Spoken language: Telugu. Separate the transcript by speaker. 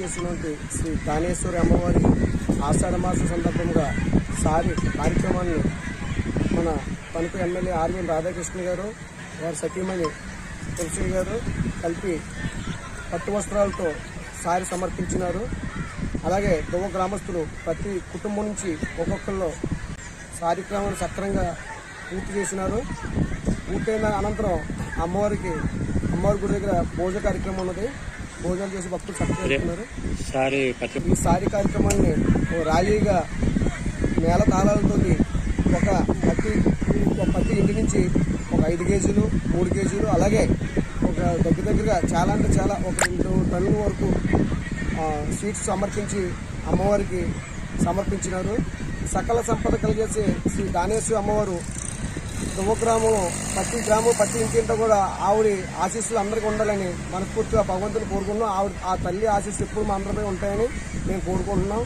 Speaker 1: చేసినటువంటి శ్రీ దానేశ్వరి అమ్మవారి ఆషాఢ మాసం సందర్భంగా సారి కార్యక్రమాన్ని మన తణుకు ఎమ్మెల్యే ఆర్వీఎన్ రాధాకృష్ణ గారు వారి సతీమణి తులసి గారు కలిపి పట్టు వస్త్రాలతో సారి సమర్పించినారు. అలాగే దువ్వ గ్రామస్తులు ప్రతి కుటుంబం నుంచి ఒక్కొక్కళ్ళు కార్యక్రమాన్ని సక్రమంగా పూర్తి చేసినారు. పూర్తయిన అనంతరం అమ్మవారి గుడి దగ్గర భోజన కార్యక్రమం ఉన్నది. భోజనం చేసి భక్తులు చక్కగా ఈ సారీ కార్యక్రమాన్ని ర్యాలీగా నేల తాళాలతో ప్రతి ఇంటి నుంచి ఒక 5 కేజీలు 3 కేజీలు అలాగే ఒక దగ్గరగా చాలా అంటే చాలా ఒక 2 టన్నుల వరకు స్వీట్స్ సమర్పించి అమ్మవారికి సమర్పించినారు. సకల సంపద కలిగేసే శ్రీ దానేశ్వరి అమ్మవారు దువ్వగ్రామం ప్రతి ఇంటింటో కూడా ఆవిడ ఆశీస్సులు అందరికీ ఉండాలని మనస్ఫూర్తిగా భగవంతుని కోరుకుంటున్నాం. ఆ తల్లి ఆశీస్సులు ఎప్పుడు మా అందరిపై ఉంటాయని మేము కోరుకుంటున్నాం.